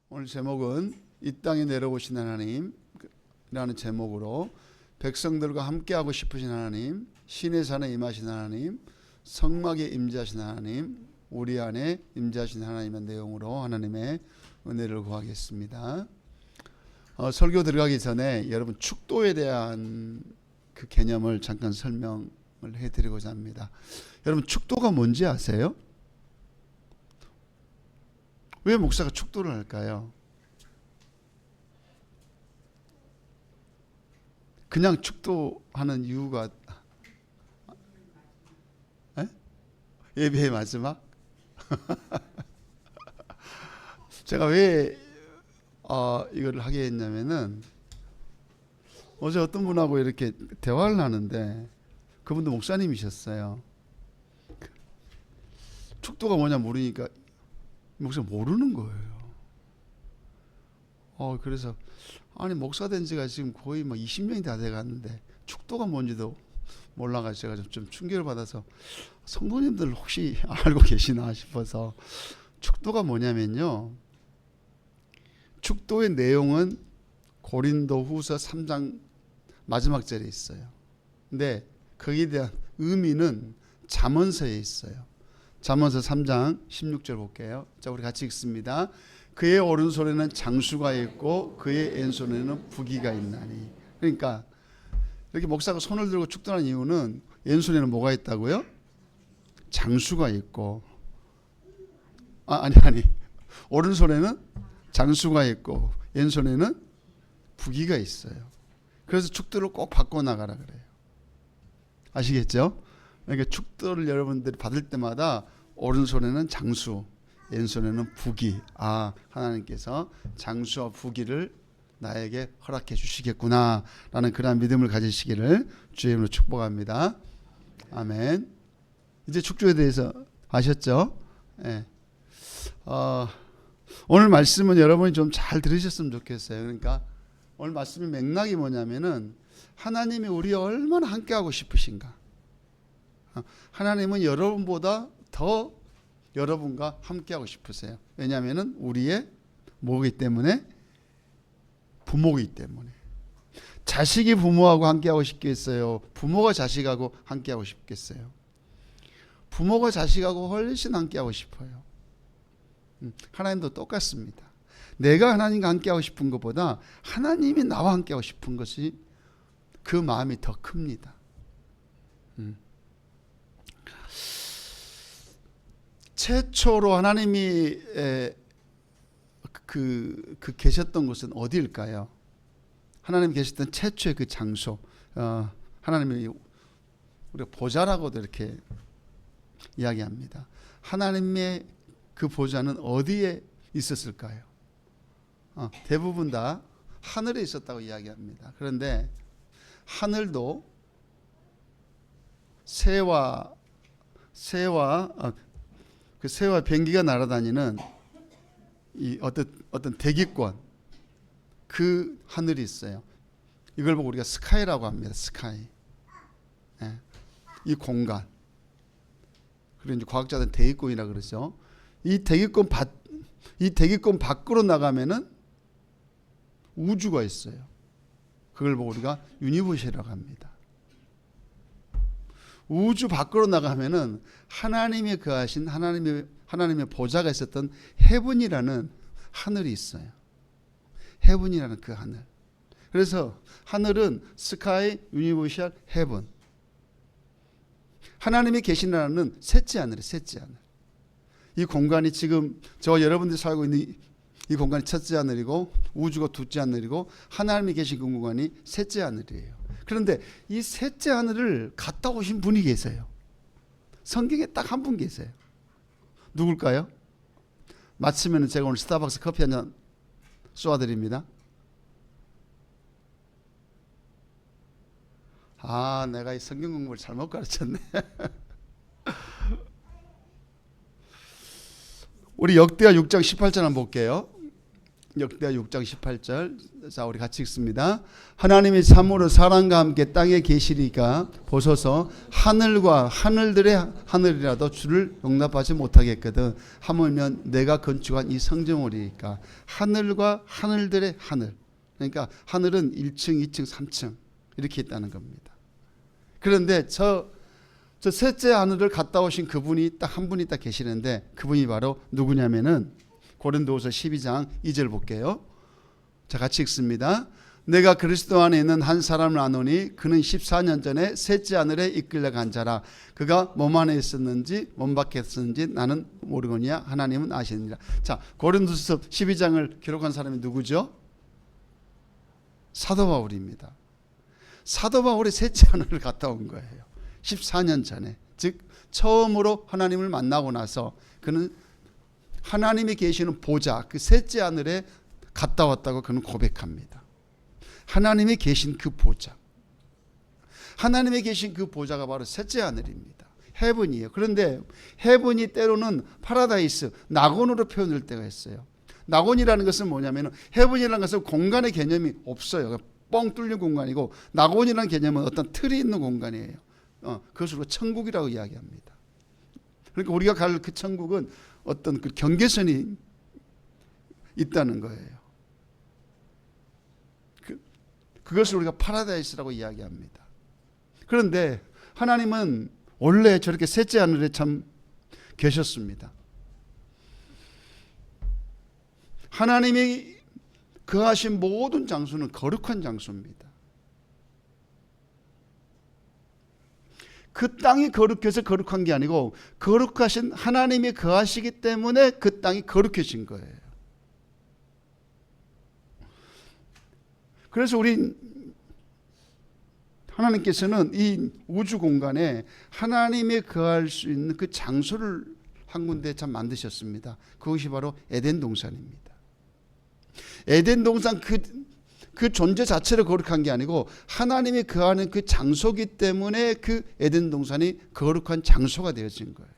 오늘 제목은 이 땅에 내려오신 하나님이라는 제목으로 백성들과 함께하고 싶으신 하나님, 신의 산에 임하신 하나님, 성막에 임재하신 하나님, 우리 안에 임재하신 하나님의 내용으로 하나님의 은혜를 구하겠습니다. 설교 들어가기 전에 여러분 축도에 대한 그 개념을 잠깐 설명을 해드리고자 합니다. 여러분 축도가 뭔지 아세요? 왜 목사가 축도를 할까요? 그냥 축도하는 이유가 예배의 마지막? 제가 왜 이걸 하게 했냐면은 어제 어떤 분하고 이렇게 대화를 하는데 그분도 목사님이셨어요. 축도가 뭐냐 모르니까 목사 모르는 거예요. 그래서 아니 목사 된 지가 지금 거의 20년이 다 돼가는데 축도가 뭔지도 몰라가지고 제가 좀 충격을 받아서 성도님들 혹시 알고 계시나 싶어서 축도가 뭐냐면요. 축도의 내용은 고린도후서 3장 마지막 절에 있어요. 근데 거기에 대한 의미는 잠언서에 있어요. 잠언서 3장 16절 볼게요. 자, 우리 같이 읽습니다. 그의 오른손에는 장수가 있고 그의 왼손에는 부귀가 있나니. 그러니까 이렇게 목사가 손을 들고 축도하는 이유는 왼손에는 뭐가 있다고요? 장수가 있고 아니 오른손에는 장수가 있고 왼손에는 부귀가 있어요. 그래서 축도를 꼭 바꿔 나가라 그래요. 아시겠죠? 그러니까 축도를 여러분들이 받을 때마다 오른손에는 장수, 왼손에는 부귀. 하나님께서 장수와 부귀를 나에게 허락해 주시겠구나 라는 그러한 믿음을 가지시기를 주의 이름으로 축복합니다. 아멘. 이제 축도에 대해서 아셨죠? 네. 오늘 말씀은 여러분이 좀 잘 들으셨으면 좋겠어요. 그러니까 오늘 말씀의 맥락이 뭐냐면은 하나님이 우리와 얼마나 함께하고 싶으신가. 하나님은 여러분보다 더 여러분과 함께하고 싶으세요. 왜냐하면 우리의 뭐기 때문에? 부모이기 때문에. 자식이 부모하고 함께하고 싶겠어요? 부모가 자식하고 함께하고 싶겠어요? 부모가 자식하고 훨씬 함께하고 싶어요. 하나님도 똑같습니다. 내가 하나님과 함께하고 싶은 것보다 하나님이 나와 함께하고 싶은 것이 그 마음이 더 큽니다. 최초로 하나님이 계셨던 곳은 어디일까요? 하나님 계셨던 최초의 그 장소, 하나님이 우리가 보좌라고도 이렇게 이야기합니다. 하나님의 그 보좌는 어디에 있었을까요? 대부분 다 하늘에 있었다고 이야기합니다. 그런데 하늘도 새와 비행기가 날아다니는 이 어떤 대기권, 그 하늘이 있어요. 이걸 보고 우리가 스카이라고 합니다. 스카이. 이 공간. 그리고 이제 과학자들은 대기권이라 그러죠. 이 대기권 밖으로 나가면은 우주가 있어요. 그걸 보고 우리가 유니버스라고 합니다. 우주 밖으로 나가면은 하나님이 거하신 하나님의 보좌가 있었던 헤븐이라는 하늘이 있어요. 헤븐이라는 그 하늘. 그래서 하늘은 스카이, 유니버셜, 헤븐. 하나님이 계신 나라는 셋째 하늘이에요. 셋째 하늘. 이 공간이 지금 저와 여러분들이 살고 있는 이 공간이 첫째 하늘이고 우주가 둘째 하늘이고 하나님이 계신 그 공간이 셋째 하늘이에요. 그런데 이 셋째 하늘을 갔다 오신 분이 계세요. 성경에 딱 한 분 계세요. 누굴까요? 마치면 제가 오늘 스타벅스 커피 한 잔 쏘아드립니다. 내가 이 성경 공부를 잘못 가르쳤네. 우리 역대하 6장 18절 한번 볼게요. 역대하 6장 18절. 자, 우리 같이 읽습니다. 하나님이 참으로 사람과 함께 땅에 계시리까 보소서 하늘과 하늘들의 하늘이라도 주를 용납하지 못하겠거든. 하물며 내가 건축한 이 성전이니까. 하늘과 하늘들의 하늘. 그러니까 하늘은 1층, 2층, 3층 이렇게 있다는 겁니다. 그런데 저 셋째 하늘을 갔다 오신 그분이 딱 한 분이 딱 계시는데 그분이 바로 누구냐면은 고린도후서 12장 2절 볼게요. 자, 같이 읽습니다. 내가 그리스도 안에 있는 한 사람을 아노니 그는 14년 전에 셋째 하늘에 이끌려 간 자라. 그가 몸 안에 있었는지 몸 밖에 있었는지 나는 모르거니와 하나님은 아시느니라. 자, 고린도후서 12장을 기록한 사람이 누구죠? 사도 바울입니다. 사도 바울이 셋째 하늘을 갔다 온 거예요. 14년 전에. 즉 처음으로 하나님을 만나고 나서 그는 하나님이 계시는 보좌, 그 셋째 하늘에 갔다 왔다고 그는 고백합니다. 하나님이 계신 그 보좌. 하나님이 계신 그 보좌가 바로 셋째 하늘입니다. 헤븐이에요. 그런데 헤븐이 때로는 파라다이스, 낙원으로 표현될 때가 있어요. 낙원이라는 것은 뭐냐면 헤븐이라는 것은 공간의 개념이 없어요. 뻥 뚫린 공간이고 낙원이라는 개념은 어떤 틀이 있는 공간이에요. 그것으로 천국이라고 이야기합니다. 그러니까 우리가 갈 그 천국은 어떤 그 경계선이 있다는 거예요. 그것을 우리가 파라다이스라고 이야기합니다. 그런데 하나님은 원래 저렇게 셋째 하늘에 참 계셨습니다. 하나님이 거하신 모든 장소는 거룩한 장소입니다. 그 땅이 거룩해서 거룩한 게 아니고 거룩하신 하나님이 거하시기 때문에 그 땅이 거룩해진 거예요. 그래서 우리 하나님께서는 이 우주 공간에 하나님이 거할 수 있는 그 장소를 한 군데 참 만드셨습니다. 그것이 바로 에덴 동산입니다. 에덴 동산 그 존재 자체를 거룩한 게 아니고 하나님이 거하는 그 장소기 때문에 그 에덴 동산이 거룩한 장소가 되어진 거예요.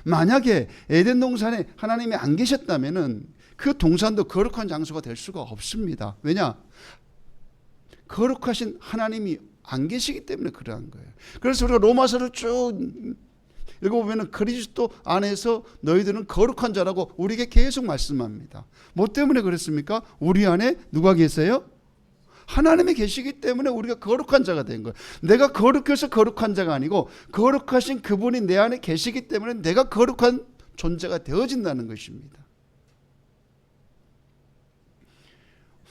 만약에 에덴 동산에 하나님이 안 계셨다면은 그 동산도 거룩한 장소가 될 수가 없습니다. 왜냐? 거룩하신 하나님이 안 계시기 때문에 그러한 거예요. 그래서 우리가 로마서를 쭉 읽어보면 그리스도 안에서 너희들은 거룩한 자라고 우리에게 계속 말씀합니다. 뭐 때문에 그랬습니까? 우리 안에 누가 계세요? 하나님이 계시기 때문에 우리가 거룩한 자가 된 거예요. 내가 거룩해서 거룩한 자가 아니고 거룩하신 그분이 내 안에 계시기 때문에 내가 거룩한 존재가 되어진다는 것입니다.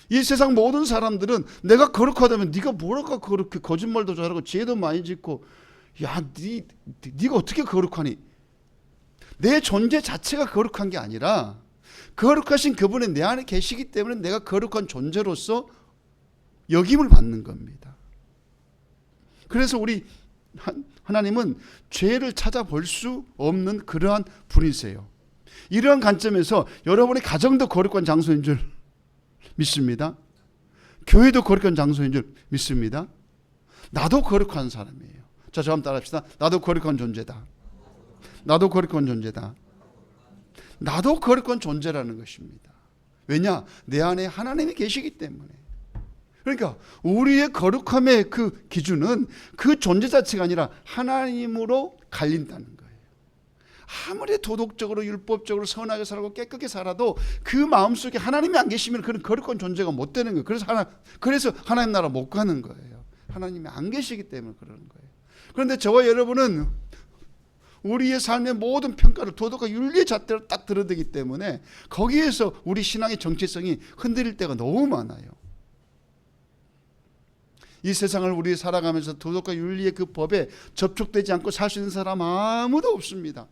이 세상 모든 사람들은 내가 거룩하다면 네가 뭐랄까 그렇게 거짓말도 잘하고 죄도 많이 짓고 야, 네가 어떻게 거룩하니? 내 존재 자체가 거룩한 게 아니라 거룩하신 그분이 내 안에 계시기 때문에 내가 거룩한 존재로서 여김을 받는 겁니다. 그래서 우리 하나님은 죄를 찾아볼 수 없는 그러한 분이세요. 이러한 관점에서 여러분의 가정도 거룩한 장소인 줄 믿습니다. 교회도 거룩한 장소인 줄 믿습니다. 나도 거룩한 사람이에요. 자, 저 한번 따라합시다. 나도 거룩한 존재다. 나도 거룩한 존재다. 나도 거룩한 존재라는 것입니다. 왜냐? 내 안에 하나님이 계시기 때문에. 그러니까 우리의 거룩함의 그 기준은 그 존재 자체가 아니라 하나님으로 갈린다는 거예요. 아무리 도덕적으로 율법적으로 선하게 살고 깨끗하게 살아도 그 마음속에 하나님이 안 계시면 그런 거룩한 존재가 못 되는 거예요. 그래서 하나님 나라 못 가는 거예요. 하나님이 안 계시기 때문에 그러는 거예요. 그런데 저와 여러분은 우리의 삶의 모든 평가를 도덕과 윤리의 잣대로 딱 들어대기 때문에 거기에서 우리 신앙의 정체성이 흔들릴 때가 너무 많아요. 이 세상을 우리 살아가면서 도덕과 윤리의 그 법에 접촉되지 않고 살 수 있는 사람 아무도 없습니다.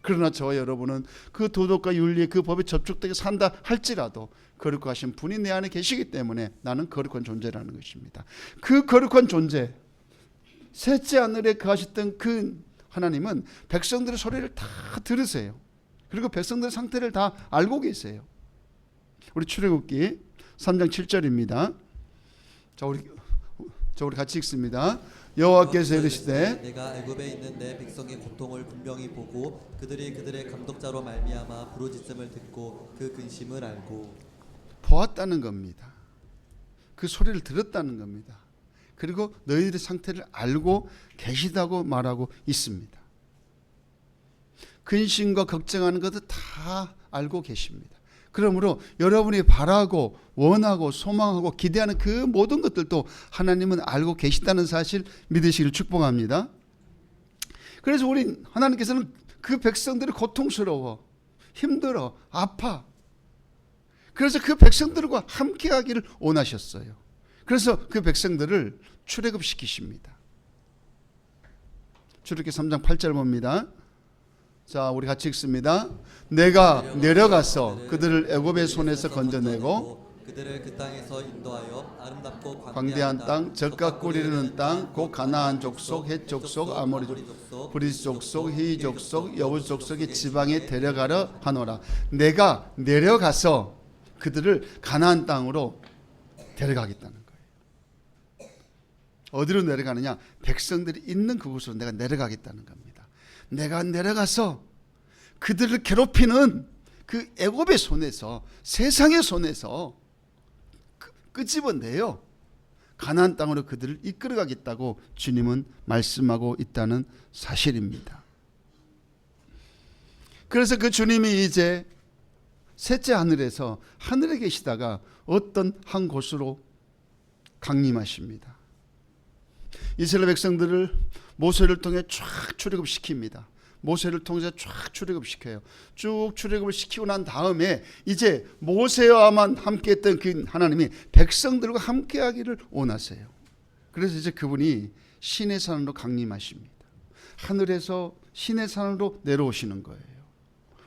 그러나 저와 여러분은 그 도덕과 윤리의 그 법에 접촉되게 산다 할지라도 거룩하신 분이 내 안에 계시기 때문에 나는 거룩한 존재라는 것입니다. 그 거룩한 존재, 셋째 하늘에 거하셨던 그 하나님은 백성들의 소리를 다 들으세요. 그리고 백성들의 상태를 다 알고 계세요. 우리 출애굽기 3장 7절입니다. 자, 우리 같이 읽습니다. 여호와께서 이르시되 내가 애굽에 있는 내 백성의 고통을 분명히 보고 그들이 그들의 감독자로 말미암아 부르짖음을 듣고 그 근심을 알고. 보았다는 겁니다. 그 소리를 들었다는 겁니다. 그리고 너희들의 상태를 알고 계시다고 말하고 있습니다. 근심과 걱정하는 것도 다 알고 계십니다. 그러므로 여러분이 바라고 원하고 소망하고 기대하는 그 모든 것들도 하나님은 알고 계시다는 사실 믿으시기를 축복합니다. 그래서 우리 하나님께서는 그 백성들이 고통스러워, 힘들어, 아파. 그래서 그 백성들과 함께하기를 원하셨어요. 그래서 그 백성들을 출애굽시키십니다. 출애굽기 3장 8절 봅니다. 자, 우리 같이 읽습니다. 내가 내려가서 그들을 애굽의 손에서 건져내고 그들을 그 땅에서 인도하여 아름답고 광대한 땅, 젖과 꿀 흐르는 땅, 곧 가나안 족속, 헷 족속, 아모리 족속, 브리스 족속, 히위 족속, 여부 족속의 지방에 데려가려 하노라. 내가 내려가서 그들을 가나안 땅으로 데려가겠다는 거예요. 어디로 내려가느냐? 백성들이 있는 그곳으로 내가 내려가겠다는 겁니다. 내가 내려가서 그들을 괴롭히는 그 애굽의 손에서, 세상의 손에서 끄집어내요. 가나안 땅으로 그들을 이끌어가겠다고 주님은 말씀하고 있다는 사실입니다. 그래서 그 주님이 이제 셋째 하늘에서 하늘에 계시다가 어떤 한 곳으로 강림하십니다. 이스라엘 백성들을 모세를 통해 쫙 출애굽시킵니다. 모세를 통해서 쫙 출애굽시켜요. 쭉 출애굽을 시키고 난 다음에 이제 모세와만 함께했던 그 하나님이 백성들과 함께하기를 원하세요. 그래서 이제 그분이 시내 산으로 강림하십니다. 하늘에서 시내 산으로 내려오시는 거예요.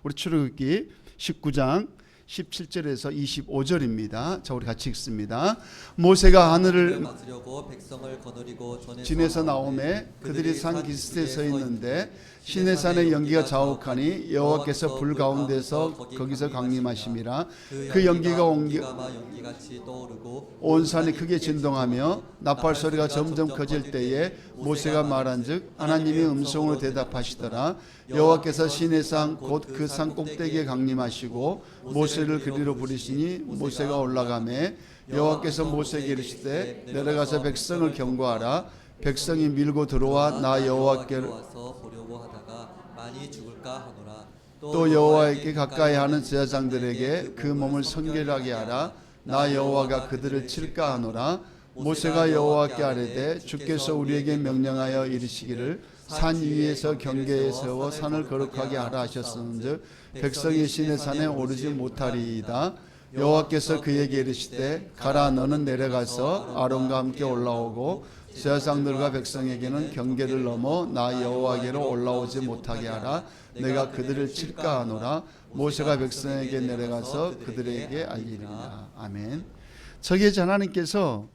우리 출애굽기 19장 17절에서 25절입니다. 자, 우리 같이 읽습니다. 모세가 하늘을 맞으려고 백성을 거느리고 진에서 나오매 그들이 산 기슭에 서 있는데 시내 산의 연기가 자욱하니 여호와께서 불 가운데서 거기서 강림하심이라. 그 연기가 연기같이 떠오르고 온 산이 크게 진동하며 나팔 소리가 점점 커질 때에 모세가 말한즉 하나님이 음성으로 대답하시더라. 여호와께서 시내산 곧 그 산 꼭대기에 강림하시고 모세를 그리로 부르시니 모세가 올라가매 여호와께서 모세에게 이르시되 내려가서 백성을 경고하라. 백성이 밀고 들어와 나 여호와께로 와서 보려고 하다가 많이 죽을까 하노라. 또 여호와에게 가까이 하는 제사장들에게 그 몸을 성결하게 하라. 나 여호와가 그들을 칠까 하노라. 모세가 여호와께 아뢰되 주께서 우리에게 명령하여 이르시기를 산 위에서 경계에 세워 산을 거룩하게 하라 하셨은즉 백성이 시내 산에 오르지 못하리이다. 여호와께서 그에게 이르시되 가라. 너는 내려가서 아론과 함께 올라오고 제사장들과 백성에게는 경계를 넘어 나 여호와께로 올라오지 못하게 하라. 내가 그들을 칠까 하노라. 모세가 백성에게 내려가서 그들에게 알리리라. 아멘. 저기 하나님께서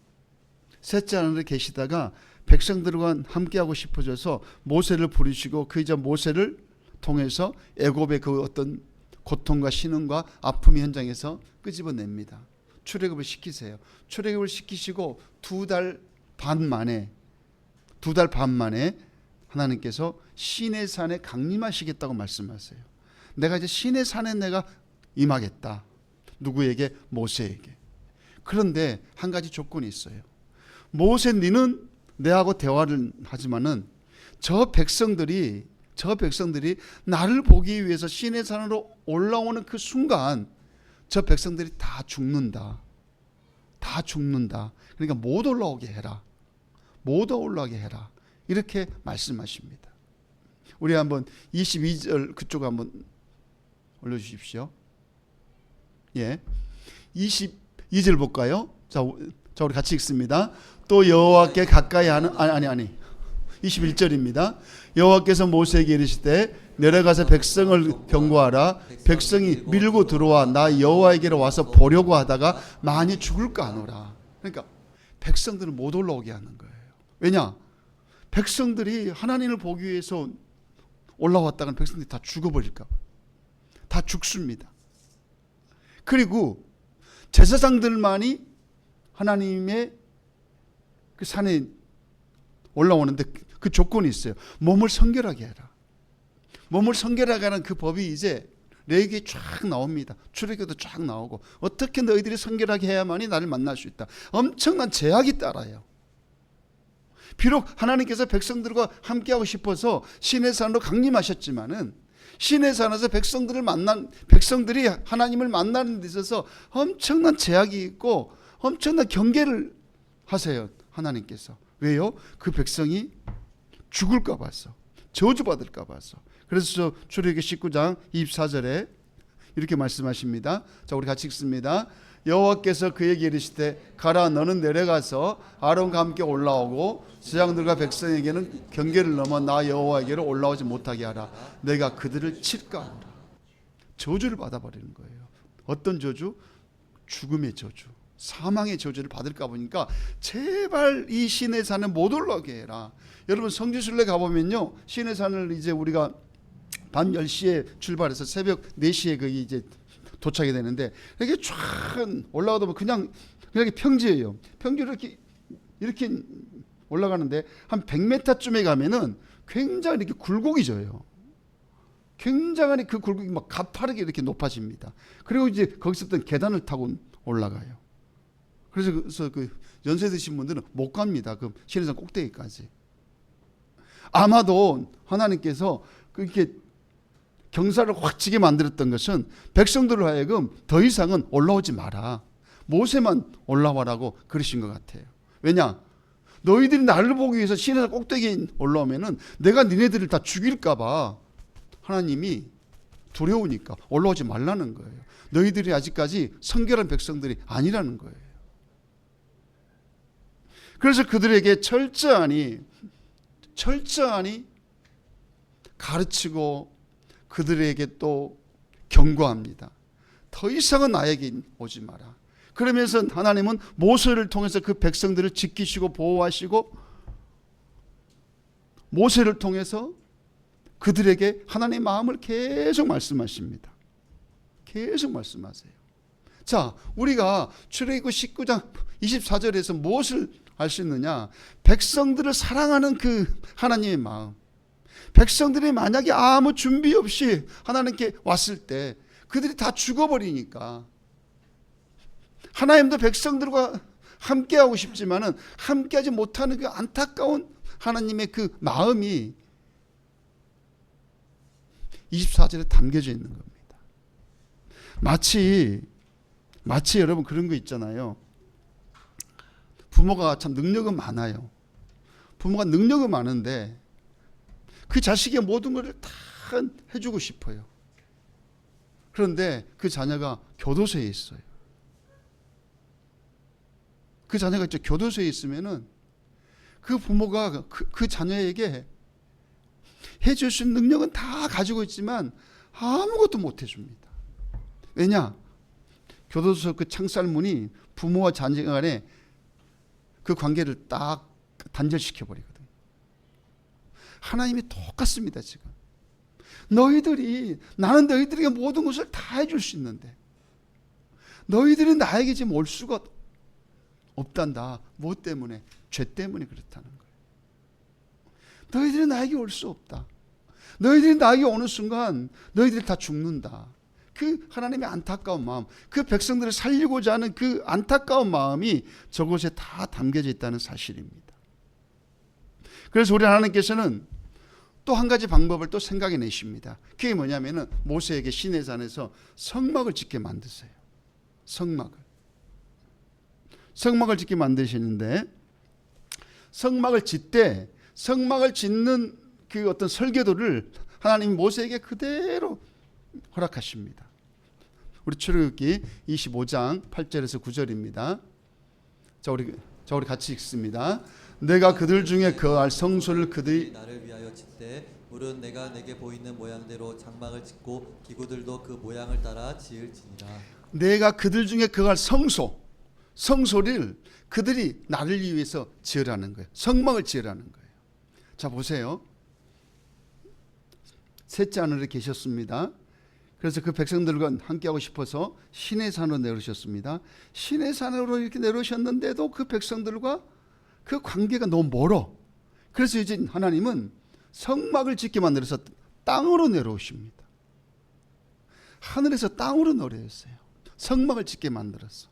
셋째 하늘에 계시다가 백성들과 함께하고 싶어져서 모세를 부르시고 그 이제 모세를 통해서 애굽의 그 어떤 고통과 신음과 아픔의 현장에서 끄집어냅니다. 출애굽을 시키세요. 출애굽을 시키시고 두 달 반 만에 하나님께서 시내산에 강림하시겠다고 말씀하세요. 내가 이제 시내산에 내가 임하겠다. 누구에게? 모세에게. 그런데 한 가지 조건이 있어요. 모세 너는 내하고 대화를 하지만은 저 백성들이 나를 보기 위해서 시내산으로 올라오는 그 순간 저 백성들이 다 죽는다. 그러니까 못 올라오게 해라. 이렇게 말씀하십니다. 우리 한번 22절 그쪽 한번 올려주십시오. 예, 22절 볼까요? 자, 우리 같이 읽습니다. 또 여호와께 가까이 하는 21절입니다. 여호와께서 모세에게 이르시되 내려가서 백성을 경고하라. 백성이 밀고 들어와 나 여호와에게로 와서 보려고 하다가 많이 죽을까 하노라. 그러니까 백성들은 못 올라오게 하는 거예요. 왜냐? 백성들이 하나님을 보기 위해서 올라왔다간 백성들이 다 죽어버릴까 봐. 다 죽습니다. 그리고 제사장들만이 하나님의 그 산에 올라오는데 그 조건이 있어요. 몸을 성결하게 해라. 몸을 성결하게 하는 그 법이 이제 레위기에 쫙 나옵니다. 출애굽기도 쫙 나오고 어떻게 너희들이 성결하게 해야만이 나를 만날 수 있다. 엄청난 제약이 따라요. 비록 하나님께서 백성들과 함께하고 싶어서 시내산으로 강림하셨지만은 시내산에서 백성들이 하나님을 만나는 데 있어서 엄청난 제약이 있고 엄청난 경계를 하세요. 하나님께서. 왜요? 그 백성이 죽을까 봐서, 저주받을까 봐서. 그래서 출애굽기 19장 24절에 이렇게 말씀하십니다. 자, 우리 같이 읽습니다. 여호와께서 그에게 이르시되 가라, 너는 내려가서 아론과 함께 올라오고 제사장들과 백성에게는 경계를 넘어 나 여호와에게로 올라오지 못하게 하라. 내가 그들을 칠까 하라. 저주를 받아버리는 거예요. 어떤 저주? 죽음의 저주, 사망의 저주를 받을까 보니까 제발 이 시내산에 못 올라오게 해라. 여러분 성지순례 가보면요, 시내산을 이제 우리가 밤 10시에 출발해서 새벽 4시에 거기 이제 도착이 되는데 이렇게 쫙 올라가다 보면 그냥 이렇게 평지예요. 평지로 이렇게 올라가는데 한 100m쯤에 가면은 굉장히 이렇게 굴곡이 져요. 굉장히 그 굴곡이 막 가파르게 이렇게 높아집니다. 그리고 이제 거기서부터 계단을 타고 올라가요. 그래서 그 연세 드신 분들은 못 갑니다. 그 시내산 꼭대기까지. 아마도 하나님께서 그렇게 경사를 확 치게 만들었던 것은 백성들을 하여금 더 이상은 올라오지 마라. 모세만 올라와라고 그러신 것 같아요. 왜냐? 너희들이 나를 보기 위해서 시내산 꼭대기에 올라오면은 내가 니네들을 다 죽일까 봐 하나님이 두려우니까 올라오지 말라는 거예요. 너희들이 아직까지 성결한 백성들이 아니라는 거예요. 그래서 그들에게 철저하니 가르치고 그들에게 또 경고합니다. 더 이상은 나에게 오지 마라. 그러면서 하나님은 모세를 통해서 그 백성들을 지키시고 보호하시고 모세를 통해서 그들에게 하나님의 마음을 계속 말씀하십니다. 계속 말씀하세요. 자, 우리가 출애굽기 19장 24절에서 무엇을 알 수 있느냐? 백성들을 사랑하는 그 하나님의 마음. 백성들이 만약에 아무 준비 없이 하나님께 왔을 때 그들이 다 죽어버리니까 하나님도 백성들과 함께하고 싶지만은 함께하지 못하는 그 안타까운 하나님의 그 마음이 24절에 담겨져 있는 겁니다. 마치 여러분 그런 거 있잖아요. 부모가 참 능력은 많아요. 부모가 능력은 많은데 그 자식의 모든 것을 다 해주고 싶어요. 그런데 그 자녀가 교도소에 있어요. 그 자녀가 이제 교도소에 있으면은 그 부모가 그 자녀에게 해줄 수 있는 능력은 다 가지고 있지만 아무것도 못 해줍니다. 왜냐? 교도소 그 창살문이 부모와 자녀 간에 그 관계를 딱 단절시켜 버리거든요. 하나님이 똑같습니다. 지금 나는 너희들에게 모든 것을 다 해줄 수 있는데 너희들이 나에게 지금 올 수가 없단다. 뭐 때문에? 죄 때문에 그렇다는 거예요. 너희들이 나에게 올 수 없다. 너희들이 나에게 오는 순간 너희들이 다 죽는다. 그 하나님의 안타까운 마음, 그 백성들을 살리고자 하는 그 안타까운 마음이 저곳에 다 담겨져 있다는 사실입니다. 그래서 우리 하나님께서는 또 한 가지 방법을 또 생각해 내십니다. 그게 뭐냐면은 모세에게 시내산에서 성막을 짓게 만드세요. 성막을 짓게 만드시는데 성막을 짓는 그 어떤 설계도를 하나님이 모세에게 그대로 허락하십니다. 우리 출애굽기 25장 8절에서 9절입니다. 자, 우리 같이 읽습니다. 내가 그들 중에 거할 성소를 그들이 나를 위하여 짓되 물은 내가 내게 보이는 모양대로 장막을 짓고 기구들도 그 모양을 따라 지을지니라. 내가 그들 중에 거할 성소를 그들이 나를 위해서 지으라는 거예요. 성막을 지으라는 거예요. 자, 보세요. 셋째 하늘에 계셨습니다. 그래서 그 백성들과 함께하고 싶어서 시내산으로 내려오셨습니다. 시내산으로 이렇게 내려오셨는데도 그 백성들과 그 관계가 너무 멀어. 그래서 이제 하나님은 성막을 짓게 만들어서 땅으로 내려오십니다. 하늘에서 땅으로 내려오셨어요. 성막을 짓게 만들었어.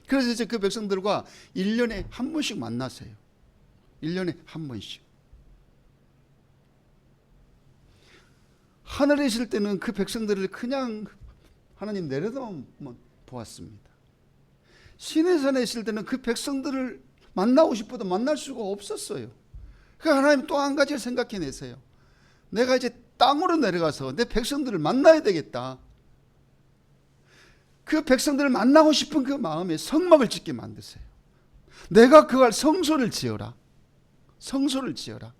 그래서 이제 그 백성들과 1년에 한 번씩 만나세요. 1년에 한 번씩. 하늘에 있을 때는 그 백성들을 그냥 하나님 내려다만 보았습니다. 시내산에 있을 때는 그 백성들을 만나고 싶어도 만날 수가 없었어요. 그러니까 하나님 또 한 가지를 생각해내세요. 내가 이제 땅으로 내려가서 내 백성들을 만나야 되겠다. 그 백성들을 만나고 싶은 그 마음에 성막을 짓게 만드세요. 내가 그걸 성소를 지어라. 성소를 지어라.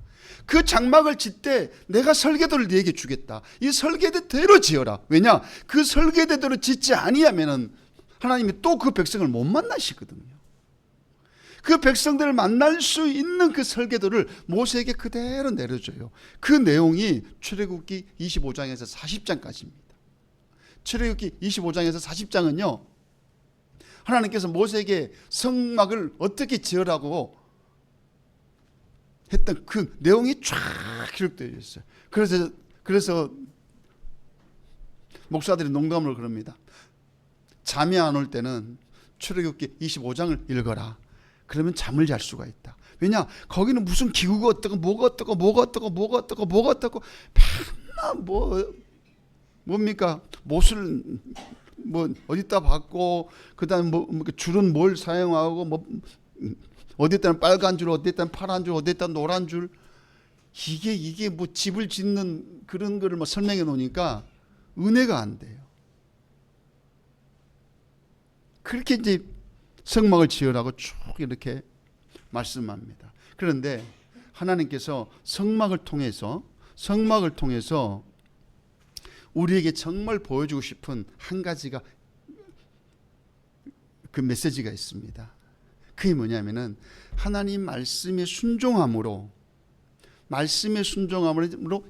그 장막을 짓되 내가 설계도를 네게 주겠다. 이 설계대로 지어라. 왜냐? 그 설계대로 짓지 아니하면은 하나님이 또 그 백성을 못 만나시거든요. 그 백성들을 만날 수 있는 그 설계도를 모세에게 그대로 내려줘요. 그 내용이 출애굽기 25장에서 40장까지입니다. 출애굽기 25장에서 40장은요. 하나님께서 모세에게 성막을 어떻게 지으라고 했던 그 내용이 쫙 기록되어 있어요. 그래서 목사들이 농담을 그럽니다. 잠이 안 올 때는 출애굽기 25장을 읽어라. 그러면 잠을 잘 수가 있다. 왜냐? 거기는 무슨 기구가 어떻고 뭐가 어떻고 뭐가 어떻고 뭐가 어떻고 뭐가 어떻고 맨날 뭡니까? 못을 뭐 어디다 받고 그다음 뭐 줄은 뭘 사용하고 뭐 어디다는 빨간 줄, 어디다는 파란 줄, 어디다는 노란 줄. 이게 뭐 집을 짓는 그런 거를 뭐 설명해 놓으니까 은혜가 안 돼요. 그렇게 이제 성막을 지으라고 쭉 이렇게 말씀합니다. 그런데 하나님께서 성막을 통해서 우리에게 정말 보여주고 싶은 한 가지가 그 메시지가 있습니다. 그게 뭐냐면은 하나님 말씀에 순종함으로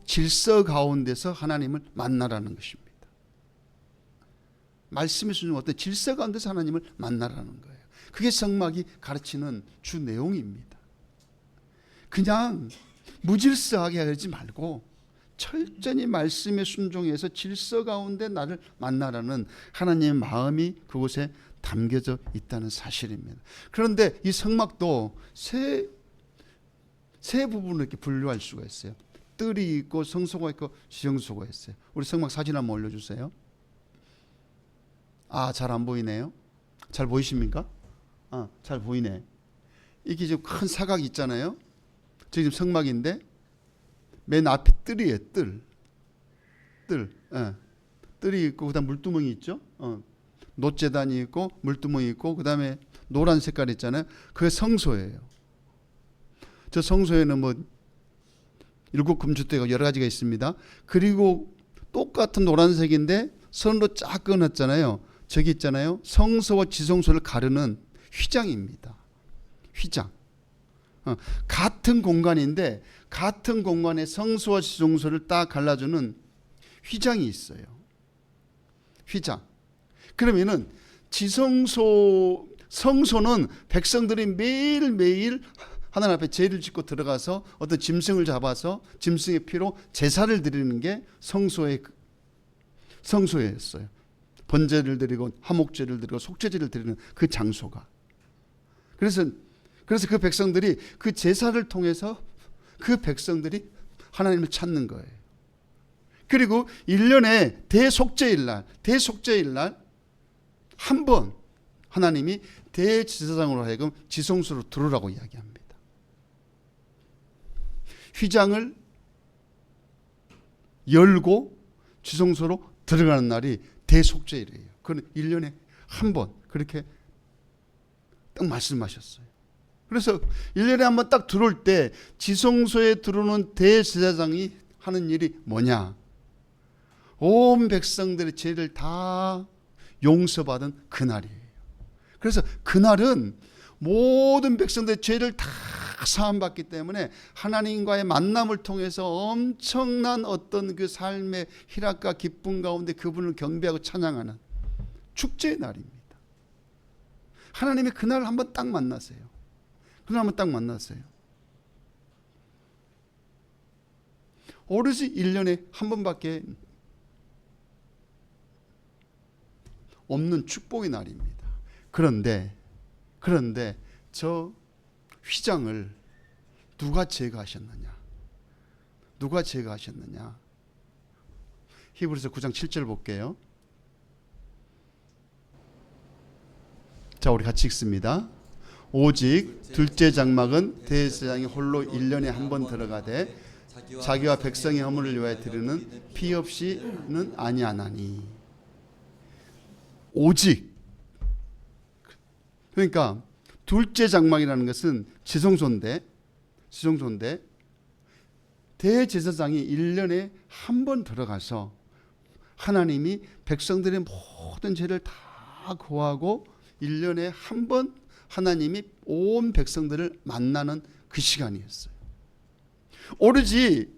질서 가운데서 하나님을 만나라는 것입니다. 말씀에 순종 어떤 질서 가운데서 하나님을 만나라는 거예요. 그게 성막이 가르치는 주 내용입니다. 그냥 무질서하게 하지 말고 철저히 말씀에 순종해서 질서 가운데 나를 만나라는 하나님의 마음이 그곳에 담겨져 있다는 사실입니다. 그런데 이 성막도 세 부분으로 이렇게 분류할 수가 있어요. 뜰이 있고 성소가 있고 지성소가 있어요. 우리 성막 사진 한번 올려주세요. 잘 안 보이네요. 잘 보이십니까? 잘 보이네. 이게 지금 큰 사각이 있잖아요. 저기 지금 성막인데 맨 앞에 뜰이에요. 뜰이 있고 그다음 물두멍이 있죠. 놋재단이 있고 물두멍이 있고 그다음에 노란 색깔 있잖아요. 그게 성소예요. 저 성소에는 뭐 일곱 금주대가 여러 가지가 있습니다. 그리고 똑같은 노란색인데 선으로 쫙 끊었잖아요. 저기 있잖아요. 성소와 지성소를 가르는 휘장입니다. 휘장. 같은 공간인데 같은 공간에 성소와 지성소를 딱 갈라주는 휘장이 있어요. 휘장. 그러면은 성소는 백성들이 매일매일 하나님 앞에 제를 짓고 들어가서 어떤 짐승을 잡아서 짐승의 피로 제사를 드리는 게 성소였어요. 번제를 드리고 화목제를 드리고 속죄제를 드리는 그 장소가. 그래서 그 백성들이 그 제사를 통해서 그 백성들이 하나님을 찾는 거예요. 그리고 1년에 대속죄일 날 한 번 하나님이 대제사장으로 하여금 지성소로 들어오라고 이야기합니다. 휘장을 열고 지성소로 들어가는 날이 대속죄일이에요. 그건 1년에 한 번 그렇게 딱 말씀하셨어요. 그래서 1년에 한 번 딱 들어올 때 지성소에 들어오는 대제사장이 하는 일이 뭐냐? 온 백성들의 죄를 다 용서받은 그날이에요. 그래서 그날은 모든 백성들의 죄를 다 사함받기 때문에 하나님과의 만남을 통해서 엄청난 어떤 그 삶의 희락과 기쁨 가운데 그분을 경배하고 찬양하는 축제의 날입니다. 하나님의 그날을 한번 딱 만나세요. 그날 한번 딱 만나세요. 오로지 1년에 한 번밖에 없는 축복의 날입니다. 그런데 저 휘장을 누가 제거하셨느냐? 누가 제거하셨느냐? 히브리서 9장 7절 볼게요. 자, 우리 같이 읽습니다. 오직 둘째 장막은 대제사장이 홀로 1년에 한 번 들어가되 자기와 백성의 허물을 위하여 드리는 피 없이는 아니하나니. 오직, 그러니까 둘째 장막이라는 것은 지성소인데 대제사장이 1년에 한 번 들어가서 하나님이 백성들의 모든 죄를 다 고하고 1년에 한 번 하나님이 온 백성들을 만나는 그 시간이었어요. 오로지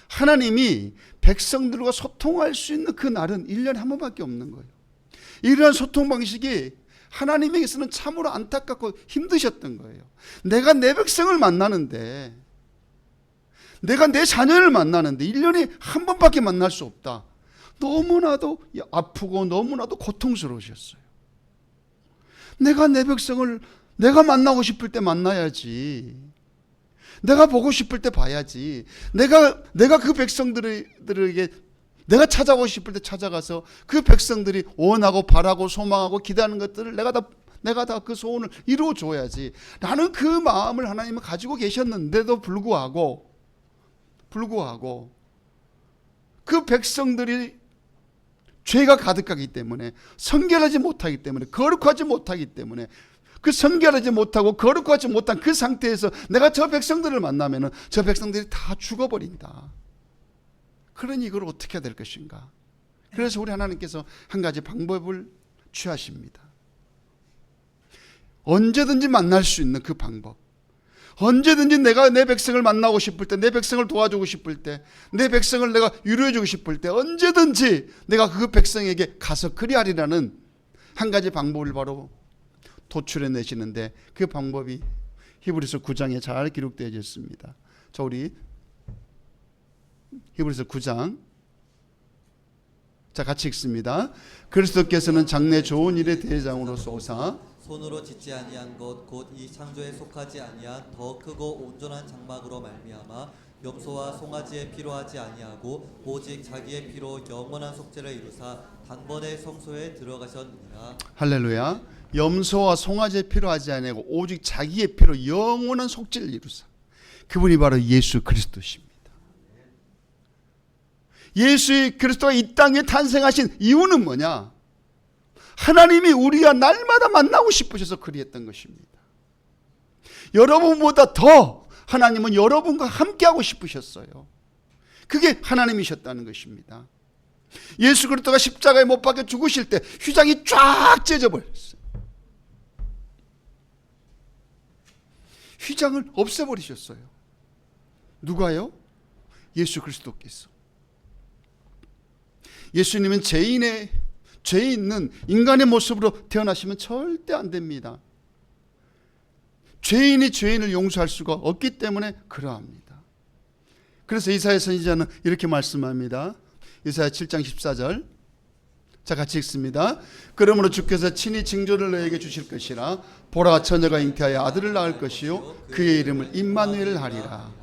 하나님이 백성들과 소통할 수 있는 그 날은 1년에 한 번밖에 없는 거예요. 이러한 소통 방식이 하나님에게서는 참으로 안타깝고 힘드셨던 거예요. 내가 내 백성을 만나는데, 내가 내 자녀를 만나는데 1년에 한 번밖에 만날 수 없다. 너무나도 아프고 너무나도 고통스러우셨어요. 내가 내 백성을 내가 만나고 싶을 때 만나야지. 내가 보고 싶을 때 봐야지. 내가 그 백성들에게 내가 찾아오고 싶을 때 찾아가서 그 백성들이 원하고 바라고 소망하고 기대하는 것들을 내가 다 그 소원을 이루어 줘야지. 라는 그 마음을 하나님은 가지고 계셨는데도 불구하고 그 백성들이 죄가 가득하기 때문에, 성결하지 못하기 때문에, 거룩하지 못하기 때문에, 그 성결하지 못하고 거룩하지 못한 그 상태에서 내가 저 백성들을 만나면은 저 백성들이 다 죽어버린다. 그러니 이걸 어떻게 해야 될 것인가? 그래서 우리 하나님께서 한 가지 방법을 취하십니다. 언제든지 만날 수 있는 그 방법. 언제든지 내가 내 백성을 만나고 싶을 때, 내 백성을 도와주고 싶을 때, 내 백성을 내가 위로해주고 싶을 때 언제든지 내가 그 백성에게 가서 그리하리라는 한 가지 방법을 바로 도출해 내시는데, 그 방법이 히브리서 9장에 잘 기록되어 있습니다. 자, 우리 히브리서 9장, 자, 같이 읽습니다. 그리스도께서는 장래 좋은 일의 대장으로서 오사 손으로 짓지 아니한 것 곧 이 창조에 속하지 아니한 더 크고 온전한 장막으로 말미암아 염소와 송아지의 피로 하지 아니하고 오직 자기의 피로 영원한 속죄를 이루사 단번에 성소에 들어가셨느니라. 할렐루야. 염소와 송아지의 피로 하지 아니하고 오직 자기의 피로 영원한 속죄를 이루사. 그분이 바로 예수 그리스도십니다. 예수 그리스도가 이 땅에 탄생하신 이유는 뭐냐? 하나님이 우리와 날마다 만나고 싶으셔서 그리했던 것입니다. 여러분보다 더 하나님은 여러분과 함께하고 싶으셨어요. 그게 하나님이셨다는 것입니다. 예수 그리스도가 십자가에 못 박혀 죽으실 때 휘장이 쫙 찢어버렸어요. 휘장을 없애버리셨어요. 누가요? 예수 그리스도께서. 예수님은 죄 있는 인간의 모습으로 태어나시면 절대 안 됩니다. 죄인이 죄인을 용서할 수가 없기 때문에 그러합니다. 그래서 이사야 선지자는 이렇게 말씀합니다. 이사야 7장 14절. 자, 같이 읽습니다. 그러므로 주께서 친히 징조를 너에게 주실 것이라. 보라, 처녀가 잉태하여 아들을 낳을 것이요 그의 이름을 임마누엘 하리라.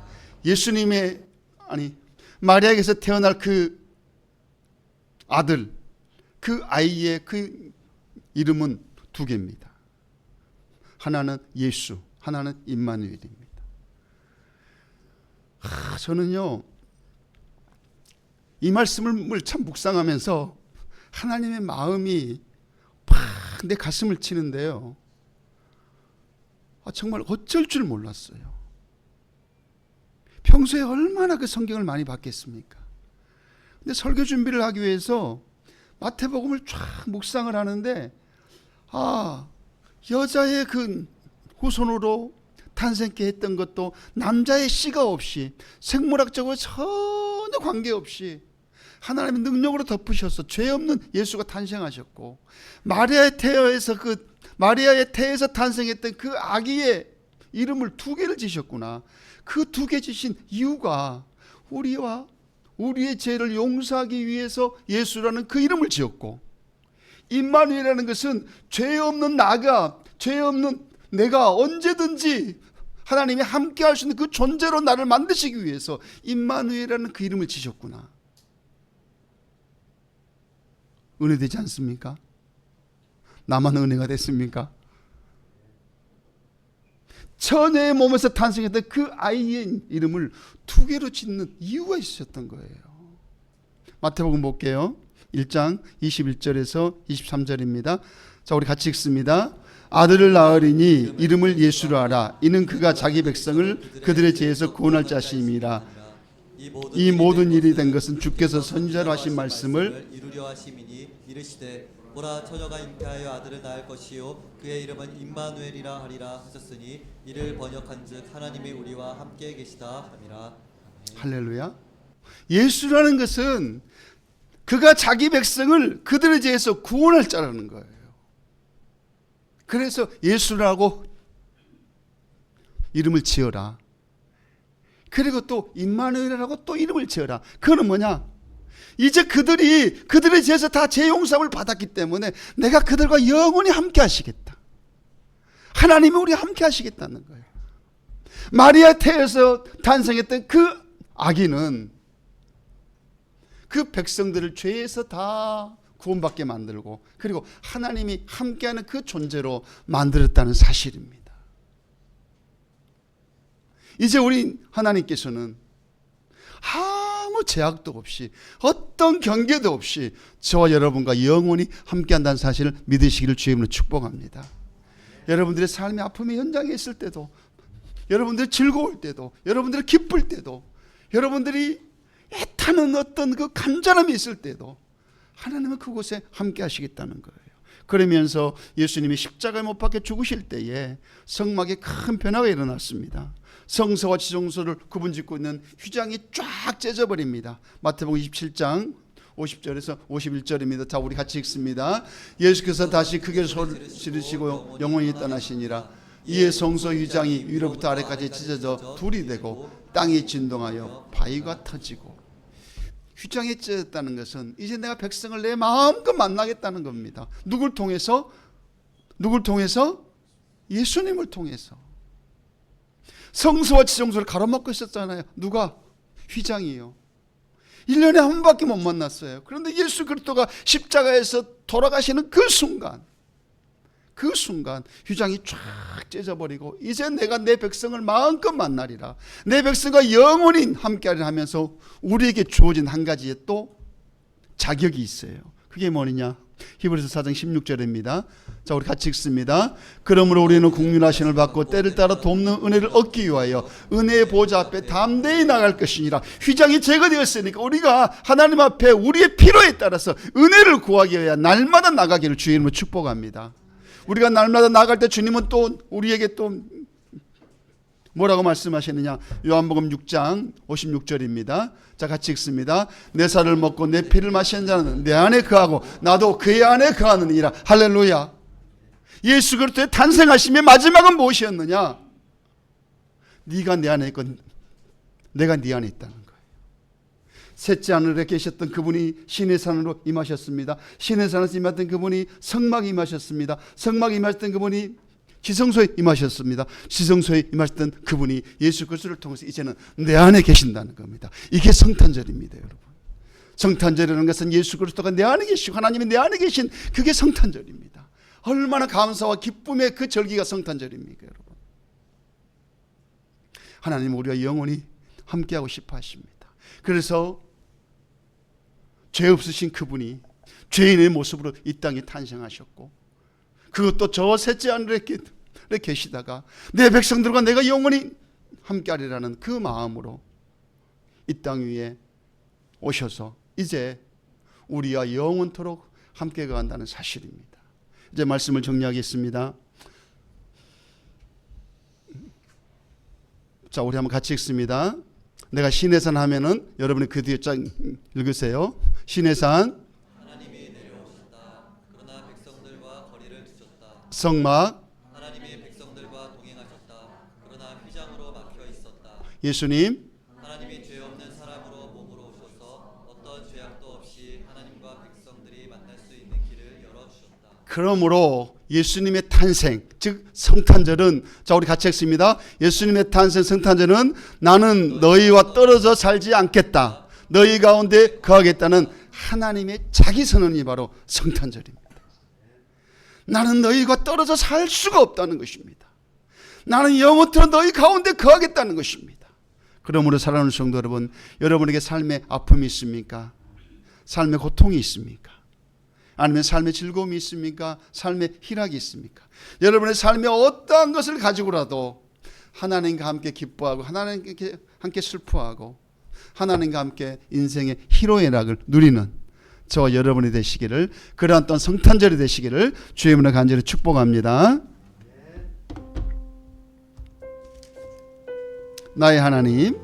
예수님의 마리아에게서 태어날 그 아들, 그 아이의 그 이름은 두 개입니다. 하나는 예수, 하나는 임마누엘입니다. 저는요, 이 말씀을 참 묵상하면서 하나님의 마음이 팍 내 가슴을 치는데요, 정말 어쩔 줄 몰랐어요. 평소에 얼마나 그 성경을 많이 봤겠습니까? 근데 설교 준비를 하기 위해서 마태복음을 쫙 묵상을 하는데, 여자의 그 후손으로 탄생케 했던 것도 남자의 씨가 없이, 생물학적으로 전혀 관계없이 하나님의 능력으로 덮으셔서 죄 없는 예수가 탄생하셨고, 마리아의 태에서 탄생했던 그 아기의 이름을 두 개를 지셨구나. 그 두 개 지신 이유가 우리와 우리의 죄를 용서하기 위해서 예수라는 그 이름을 지었고, 임마누엘이라는 것은 죄 없는 나가, 죄 없는 내가 언제든지 하나님이 함께 할 수 있는 그 존재로 나를 만드시기 위해서 임마누엘이라는 그 이름을 지셨구나. 은혜되지 않습니까? 나만 은혜가 됐습니까? 처녀의 몸에서 탄생했던 그 아이의 이름을 두 개로 짓는 이유가 있었던 거예요. 마태복음 볼게요. 1장 21절에서 23절입니다. 자, 우리 같이 읽습니다. 아들을 낳으리니 이름을 예수로 하라. 이는 그가 자기 백성을 그들의 죄에서 구원할 자심이라. 이 모든 일이 된 것은 주께서 선지자로 하신 말씀을 이루려 하심이니 이르시되 보라 처녀가 잉태하여 아들을 낳을 것이요 그의 이름은 임마누엘이라 하리라 하셨으니 이를 번역한즉 하나님이 우리와 함께 계시다 함이라. 할렐루야. 예수라는 것은 그가 자기 백성을 그들의 죄에서 구원할 자라는 거예요. 그래서 예수라고 이름을 지어라. 그리고 또 임마누엘이라고 또 이름을 지어라. 그거는 뭐냐? 이제 그들의 죄에서 다 죄 용서를 받았기 때문에 내가 그들과 영원히 함께 하시겠다. 하나님이 우리와 함께 하시겠다는 거예요. 마리아 태에서 탄생했던 그 아기는 그 백성들을 죄에서 다 구원받게 만들고, 그리고 하나님이 함께하는 그 존재로 만들었다는 사실입니다. 이제 우리 하나님께서는 아무 제약도 없이, 어떤 경계도 없이 저와 여러분과 영원히 함께한다는 사실을 믿으시기를 주의 이름으로 축복합니다. 여러분들의 삶의 아픔의 현장에 있을 때도, 여러분들이 즐거울 때도, 여러분들이 기쁠 때도, 여러분들이 애타는 어떤 그 간절함이 있을 때도 하나님은 그곳에 함께 하시겠다는 거예요. 그러면서 예수님이 십자가에 못 박혀 죽으실 때에 성막에 큰 변화가 일어났습니다. 성소와 지성소를 구분짓고 있는 휘장이 쫙 찢어버립니다. 마태복음 27장 50절에서 51절입니다. 자, 우리 같이 읽습니다. 예수께서 다시 크게 소리를 지르시고 영원히 떠나시니라. 이에 성소 휘장이 위로부터 아래까지 찢어져 둘이 되고 땅이 진동하여 바위가 터지고. 휘장이 찢어졌다는 것은 이제 내가 백성을 내 마음껏 만나겠다는 겁니다. 누굴 통해서? 예수님을 통해서. 성소와 지성소를 가로막고 있었잖아요. 누가? 휘장이요. 1년에 한 번밖에 못 만났어요. 그런데 예수 그리스도가 십자가에서 돌아가시는 그 순간 휘장이 쫙 찢어버리고 이제 내가 내 백성을 마음껏 만나리라. 내 백성과 영원히 함께하리라 하면서 우리에게 주어진 한 가지의 또 자격이 있어요. 그게 뭐냐? 히브리서 4장 16절입니다. 자, 우리 같이 읽습니다. 그러므로 우리는 국률하심을 받고 때를 따라 돕는 은혜를 얻기 위하여 은혜의 보좌 앞에 담대히 나갈 것이니라. 휘장이 제거되었으니까 우리가 하나님 앞에 우리의 필요에 따라서 은혜를 구하기 위하여 날마다 나가기를 주의 이름으로 축복합니다. 우리가 날마다 나갈 때 주님은 또 우리에게 또 뭐라고 말씀하시느냐? 요한복음 6장 56절입니다. 자, 같이 읽습니다. 내 살을 먹고 내 피를 마시는 자는 내 안에 거하고 나도 그의 안에 거하느니라. 할렐루야. 예수 그리스도의 탄생하심의 마지막은 무엇이었느냐? 네가 내 안에 있고 내가 네 안에 있다는 거예요. 셋째 하늘에 계셨던 그분이 신의 산으로 임하셨습니다. 신의 산에서 임하셨던 그분이 성막에 임하셨습니다. 성막에 임하셨던 그분이 지성소에 임하셨습니다. 지성소에 임하셨던 그분이 예수 그리스도를 통해서 이제는 내 안에 계신다는 겁니다. 이게 성탄절입니다, 여러분. 성탄절이라는 것은 예수 그리스도가 내 안에 계시고 하나님이 내 안에 계신 그게 성탄절입니다. 얼마나 감사와 기쁨의 그 절기가 성탄절입니까, 여러분. 하나님은 우리와 영원히 함께하고 싶어 하십니다. 그래서 죄 없으신 그분이 죄인의 모습으로 이 땅에 탄생하셨고, 그것도 저 셋째 하늘에 계시다가 내 백성들과 내가 영원히 함께하리라는 그 마음으로 이 땅 위에 오셔서 이제 우리와 영원토록 함께 가간다는 사실입니다. 이제 말씀을 정리하겠습니다. 자, 우리 한번 같이 읽습니다. 내가 신의 산 하면은 여러분이 그 뒤에 쫙 읽으세요. 신의 산, 하나님이 내려오셨다. 그러나 백성들과 거리를 두셨다. 성막, 하나님이 백성들과 동행하셨다. 그러나 휘장으로 막혀 있었다. 예수님, 하나님이 죄 없는 사람으로 몸으로 오셔서 그러므로 예수님의 탄생, 즉 성탄절은, 자 우리 같이 읽습니다. 예수님의 탄생 성탄절은 나는 너희와 떨어져 살지 않겠다, 너희 가운데 거하겠다는 하나님의 자기 선언이 바로 성탄절입니다. 나는 너희가 떨어져 살 수가 없다는 것입니다. 나는 영원토록 너희 가운데 거하겠다는 것입니다. 그러므로 사랑하는 성도 여러분, 여러분에게 삶의 아픔이 있습니까? 삶의 고통이 있습니까? 아니면 삶의 즐거움이 있습니까? 삶의 희락이 있습니까? 여러분의 삶에 어떠한 것을 가지고라도 하나님과 함께 기뻐하고 하나님과 함께 슬퍼하고 하나님과 함께 인생의 희로애락을 누리는 저와 여러분이 되시기를, 그러한 또한 성탄절이 되시기를 주의 이름으로 간절히 축복합니다. 나의 하나님,